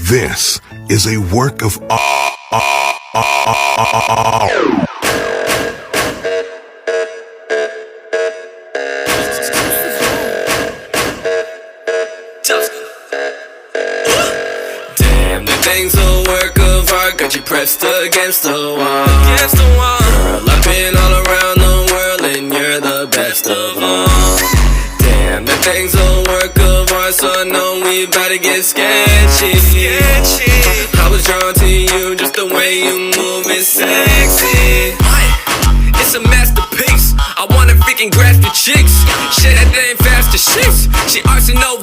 This is a work of Damn, that thing's a work of art. Got you pressed against the wall. Girl, I've been all around the world and you're the best of all. Damn, that thing's a work of art, so I know we about to get sketchy. I was drawn to you, just the way you move is sexy. It's a masterpiece. I wanna freaking grasp your cheeks. Shit, that thing fast as shit. She arts and no